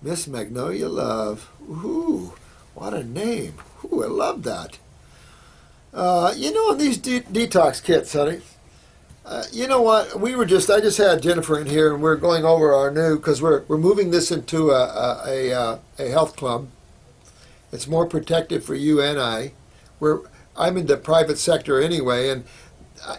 Miss Magnolia Love. Ooh, what a name. Ooh, I love that. You know, in these detox kits, honey, you know what? I just had Jennifer in here, and we're going over our new, because we're moving this into a health club. It's more protective for you and I. I'm in the private sector anyway, and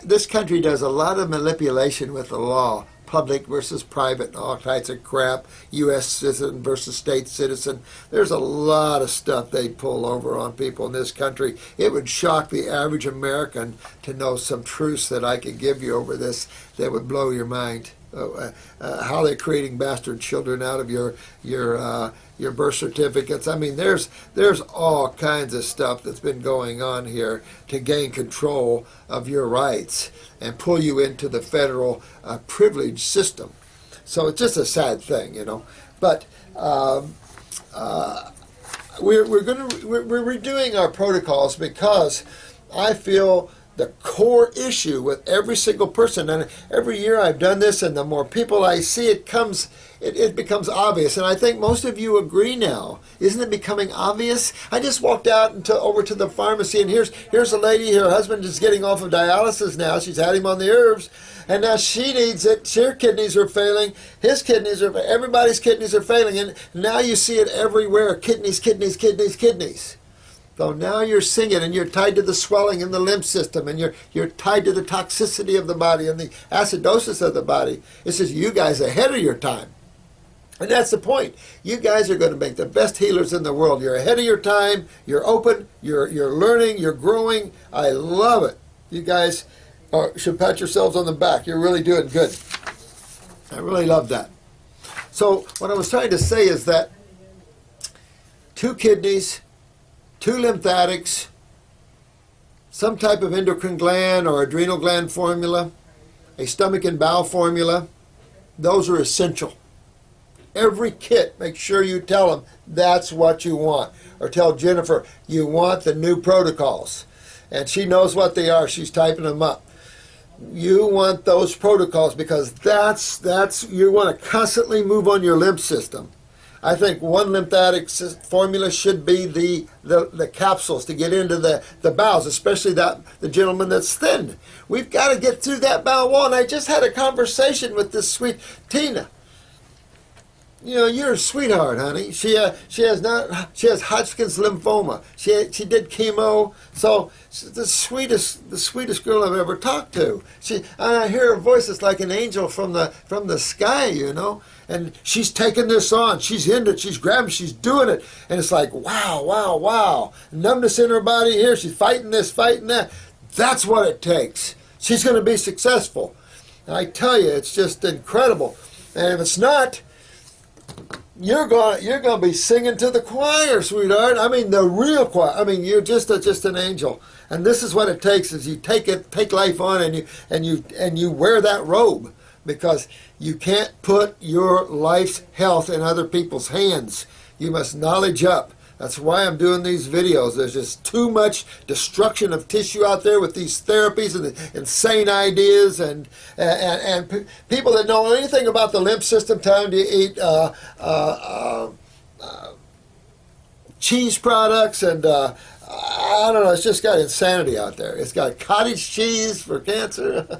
this country does a lot of manipulation with the law. Public versus private and all kinds of crap. U.S. citizen versus state citizen. There's a lot of stuff they pull over on people in this country. It would shock the average American to know some truths that I could give you over this that would blow your mind. How they're creating bastard children out of your birth certificates. I mean, there's all kinds of stuff that's been going on here to gain control of your rights and pull you into the federal privilege system. So it's just a sad thing, you know. But we're redoing our protocols because I feel the core issue with every single person, and every year I've done this, and the more people I see, it becomes obvious. And I think most of you agree now. Isn't it becoming obvious? I just walked out over to the pharmacy, and here's a lady. Her husband is getting off of dialysis now. She's had him on the herbs, and now she needs it. Her kidneys are failing. Everybody's kidneys are failing, and now you see it everywhere. Kidneys, kidneys, kidneys, kidneys. So now you're seeing it, and you're tied to the swelling in the lymph system, and you're tied to the toxicity of the body and the acidosis of the body. It says you guys are ahead of your time. And that's the point. You guys are going to make the best healers in the world. You're ahead of your time. You're open. You're learning. You're growing. I love it. You guys should pat yourselves on the back. You're really doing good. I really love that. So what I was trying to say is that 2 kidneys, 2 lymphatics, some type of endocrine gland or adrenal gland formula, a stomach and bowel formula, those are essential. Every kit, make sure you tell them that's what you want. Or tell Jennifer you want the new protocols. And she knows what they are. She's typing them up. You want those protocols because you want to constantly move on your lymph system. I think one lymphatic formula should be the capsules to get into the bowels, especially the gentleman that's thin. We've got to get through that bowel wall. And I just had a conversation with this sweet Tina. You know, you're a sweetheart, honey. She has Hodgkin's lymphoma. She did chemo. So she's the sweetest girl I've ever talked to. I hear her voice. It's like an angel from the sky, you know. And she's taking this on. She's into it. She's grabbing. She's doing it. And it's like, wow, wow, wow. Numbness in her body here. She's fighting this, fighting that. That's what it takes. She's going to be successful. And I tell you, it's just incredible. And if it's not, you're going to be singing to the choir, sweetheart. I mean, the real choir. I mean, you're just an angel. And this is what it takes: is you take life on, and you wear that robe, because you can't put your life's health in other people's hands. You must knowledge up. That's why I'm doing these videos. There's just too much destruction of tissue out there with these therapies and the insane ideas, and people that know anything about the lymph system tell them to eat cheese products, and I don't know, it's just got insanity out there. It's got cottage cheese for cancer.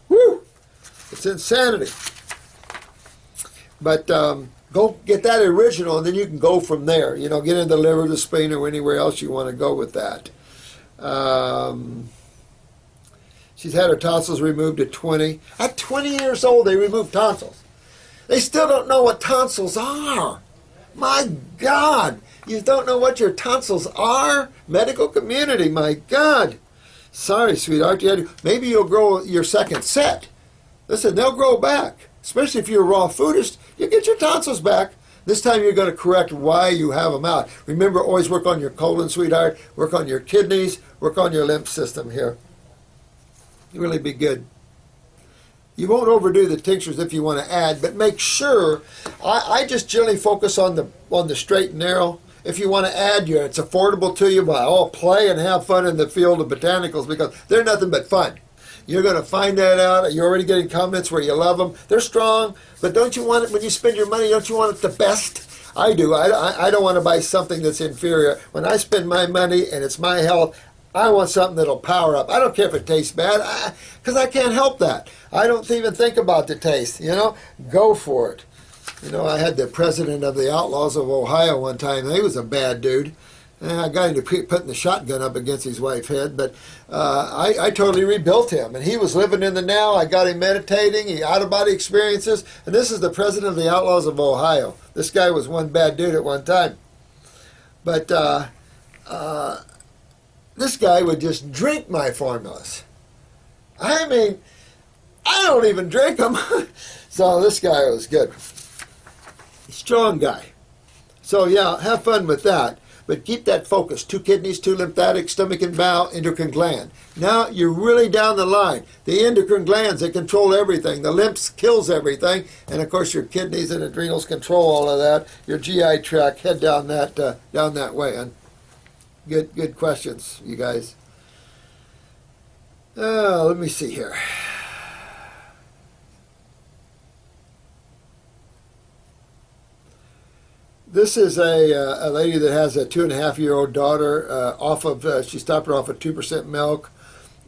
Woo! It's insanity. But go get that original, and then you can go from there. You know, get into the liver, the spleen, or anywhere else you want to go with that. She's had her tonsils removed at 20. At 20 years old, they removed tonsils. They still don't know what tonsils are. My God, you don't know what your tonsils are? Medical community, my God. Sorry, sweetheart. Maybe you'll grow your second set. Listen, they'll grow back. Especially if you're a raw foodist, you get your tonsils back. This time you're going to correct why you have them out. Remember, always work on your colon, sweetheart. Work on your kidneys. Work on your lymph system here. You really be good. You won't overdo the tinctures if you want to add, but make sure. I just generally focus on the straight and narrow. If you want to add, it's affordable to you. By all play and have fun in the field of botanicals, because they're nothing but fun. You're going to find that out. You're already getting comments where you love them. They're strong, but don't you want it, when you spend your money, don't you want it the best? I do. I don't want to buy something that's inferior. When I spend my money and it's my health, I want something that'll power up. I don't care if it tastes bad, because I can't help that. I don't even think about the taste, you know. Go for it. You know, I had the president of the Outlaws of Ohio one time. He was a bad dude. And I got him to putting the shotgun up against his wife's head, but I totally rebuilt him. And he was living in the now. I got him meditating, he out-of-body experiences. And this is the president of the Outlaws of Ohio. This guy was one bad dude at one time. But this guy would just drink my formulas. I mean, I don't even drink them. So this guy was good. Strong guy. So yeah, have fun with that. But keep that focus. 2 kidneys, 2 lymphatics, stomach and bowel, endocrine gland. Now you're really down the line. The endocrine glands, they control everything. The lymphs kills everything. And of course your kidneys and adrenals control all of that. Your GI tract, head down that way. And good questions, you guys. Let me see here. This is a lady that has a 2.5-year-old daughter. She stopped her off at 2% milk.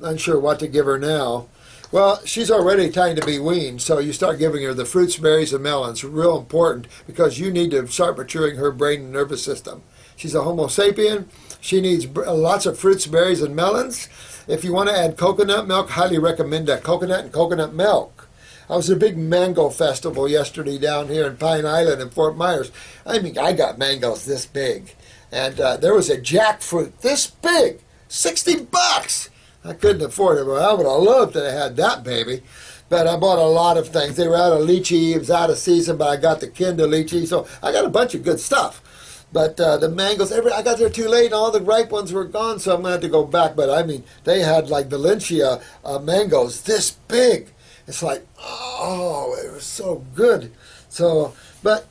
Unsure what to give her now. Well, she's already time to be weaned, so you start giving her the fruits, berries, and melons. Real important, because you need to start maturing her brain and nervous system. She's a Homo sapien. She needs lots of fruits, berries, and melons. If you want to add coconut milk, highly recommend that. Coconut and coconut milk. I was at a big mango festival yesterday down here in Pine Island in Fort Myers. I mean, I got mangoes this big. And there was a jackfruit this big, $60. I couldn't afford it, but I would have loved to have had that baby. But I bought a lot of things. They were out of lychee. It was out of season, but I got the Kinder lychee. So I got a bunch of good stuff. But the mangoes, I got there too late, and all the ripe ones were gone, so I'm going to have to go back. But I mean, they had like Valencia mangoes this big. It's like, oh, it was so good. So, but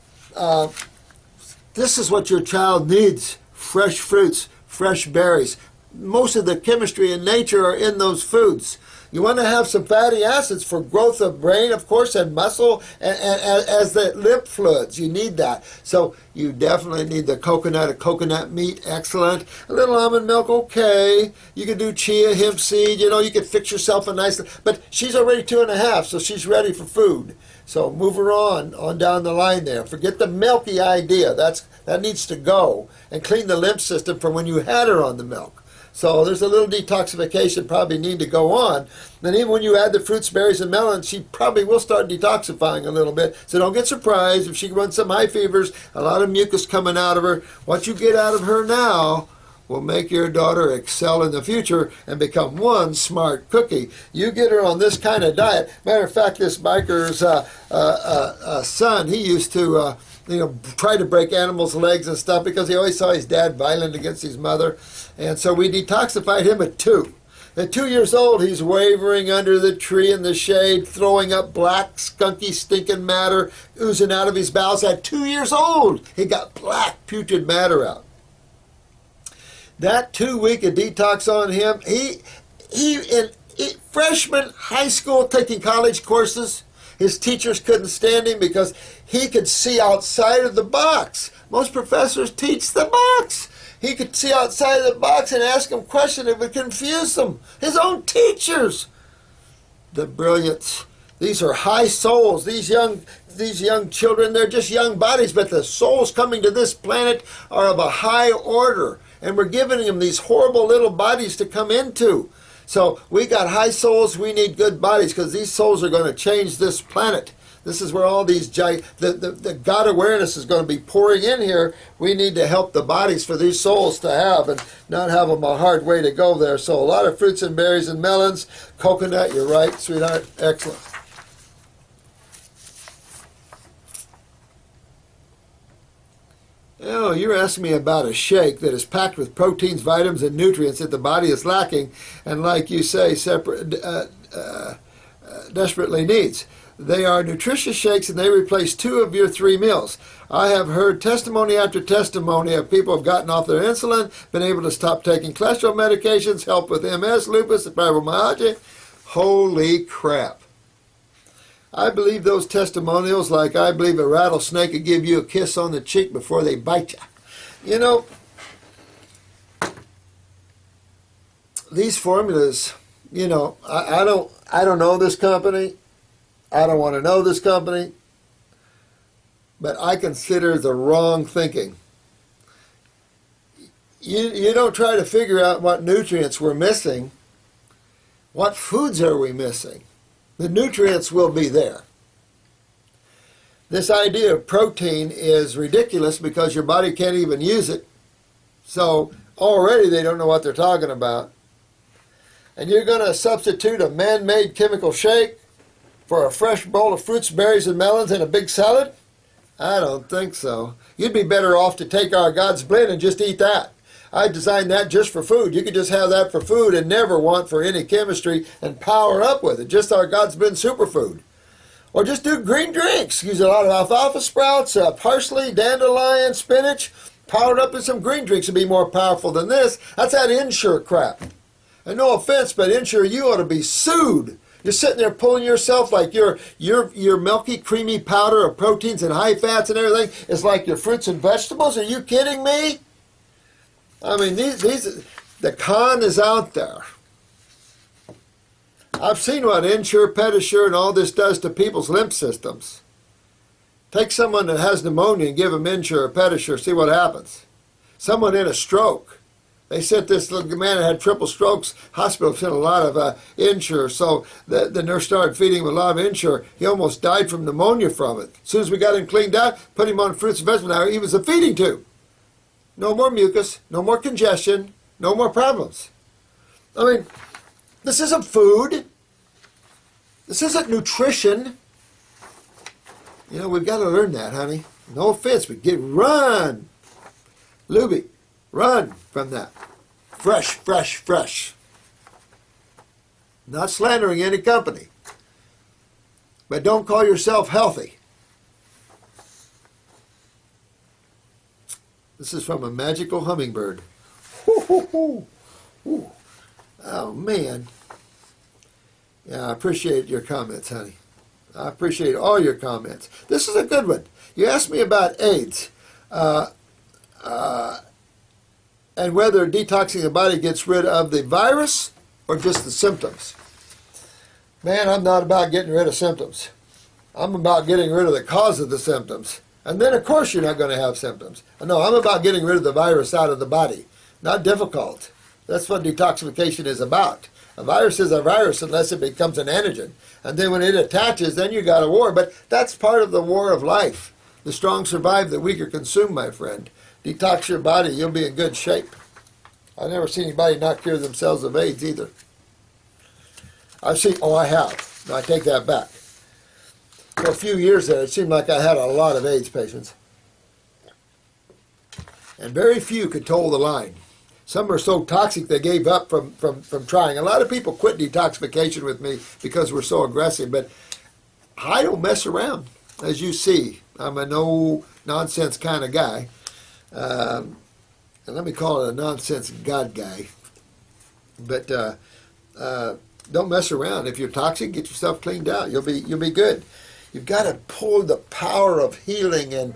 this is what your child needs: fresh fruits, fresh berries. Most of the chemistry in nature are in those foods. You want to have some fatty acids for growth of brain, of course, and muscle, and as the lymph fluids. You need that. So you definitely need the coconut meat, excellent. A little almond milk, okay. You can do chia, hemp seed, you know, you can fix yourself a nice, but she's already 2.5, so she's ready for food. So move her on down the line there. Forget the milky idea. That needs to go. And clean the lymph system from when you had her on the milk. So there's a little detoxification probably need to go on. And even when you add the fruits, berries, and melons, she probably will start detoxifying a little bit. So don't get surprised if she runs some high fevers, a lot of mucus coming out of her. What you get out of her now will make your daughter excel in the future and become one smart cookie. You get her on this kind of diet. Matter of fact, this biker's son, he used to try to break animals' legs and stuff because he always saw his dad violent against his mother. And so we detoxified him at 2. At 2 years old, he's wavering under the tree in the shade, throwing up black, skunky, stinking matter oozing out of his bowels. At 2 years old, he got black, putrid matter out. That 2 week of detox on him, he freshman high school taking college courses, his teachers couldn't stand him because he could see outside of the box. Most professors teach the box. He could see outside of the box and ask them questions that would confuse them. His own teachers. The brilliance. These are high souls. These young children, they're just young bodies, but the souls coming to this planet are of a high order. And we're giving them these horrible little bodies to come into. So we got high souls, we need good bodies, because these souls are going to change this planet. This is where all these, the God awareness is going to be pouring in here. We need to help the bodies for these souls to have and not have them a hard way to go there. So a lot of fruits and berries and melons. Coconut, you're right, sweetheart. Excellent. Oh, you're asking me about a shake that is packed with proteins, vitamins, and nutrients that the body is lacking and, like you say, desperately needs. They are nutritious shakes, and they replace 2 of your 3 meals. I have heard testimony after testimony of people who have gotten off their insulin, been able to stop taking cholesterol medications, help with MS, lupus, and fibromyalgia. Holy crap. I believe those testimonials like I believe a rattlesnake could give you a kiss on the cheek before they bite you. You know, these formulas, you know, I don't know this company. I don't want to know this company. But I consider the wrong thinking. You don't try to figure out what nutrients we're missing. What foods are we missing? The nutrients will be there. This idea of protein is ridiculous because your body can't even use it. So already they don't know what they're talking about. And you're going to substitute a man-made chemical shake for a fresh bowl of fruits, berries, and melons and a big salad? I don't think so. You'd be better off to take our God's blend and just eat that. I designed that just for food. You could just have that for food and never want for any chemistry and power up with it. Just our God's blend superfood. Or just do green drinks. Use a lot of alfalfa sprouts, parsley, dandelion, spinach. Powered up with some green drinks would be more powerful than this. That's that Ensure crap. And no offense, but Ensure, you ought to be sued. You're sitting there pulling yourself like your milky, creamy powder of proteins and high fats and everything is like your fruits and vegetables. Are you kidding me? I mean, the con is out there. I've seen what Ensure, Pedisure, and all this does to people's lymph systems. Take someone that has pneumonia and give them Ensure or Pedisure, see what happens. Someone in a stroke. They sent this little man that had triple strokes, hospital sent a lot of Ensure, so the nurse started feeding him a lot of Ensure. He almost died from pneumonia from it. As soon as we got him cleaned out, put him on fruits and vegetables, now he was a feeding tube. No more mucus, no more congestion, no more problems. I mean, this isn't food. This isn't nutrition. You know, we've got to learn that, honey. No offense, but run. Luby, run from that. Fresh, fresh, fresh. Not slandering any company. But don't call yourself healthy. This is from a magical hummingbird. Hoo, hoo, hoo. Ooh. Oh, man. Yeah, I appreciate your comments, honey. I appreciate all your comments. This is a good one. You asked me about AIDS and whether detoxing the body gets rid of the virus or just the symptoms. Man, I'm not about getting rid of symptoms. I'm about getting rid of the cause of the symptoms. And then, of course, you're not going to have symptoms. No, I'm about getting rid of the virus out of the body. Not difficult. That's what detoxification is about. A virus is a virus unless it becomes an antigen. And then when it attaches, then you got a war. But that's part of the war of life. The strong survive, the weaker consume, my friend. Detox your body, you'll be in good shape. I've never seen anybody not cure themselves of AIDS either. I have. No, I take that back. For a few years there, it seemed like I had a lot of AIDS patients. And very few could toe the line. Some were so toxic they gave up from trying. A lot of people quit detoxification with me because we're so aggressive, but I don't mess around, as you see. I'm a no-nonsense kind of guy. And let me call it a nonsense God guy. But don't mess around. If you're toxic, get yourself cleaned out. You'll be good. You've got to pull the power of healing and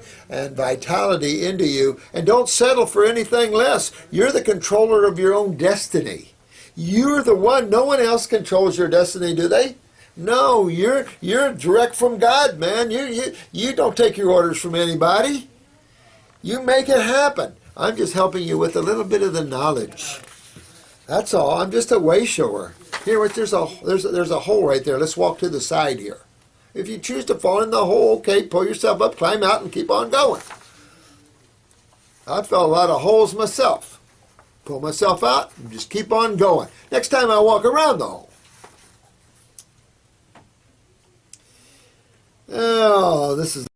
vitality into you, and don't settle for anything less. You're the controller of your own destiny. You're the one. No one else controls your destiny, do they? No, you're direct from God, man. You don't take your orders from anybody. You make it happen. I'm just helping you with a little bit of the knowledge. That's all. I'm just a way shower. Here, there's a hole right there. Let's walk to the side here. If you choose to fall in the hole, okay, pull yourself up, climb out, and keep on going. I've fell a lot of holes myself. Pull myself out and just keep on going. Next time I walk around the hole. Oh, this is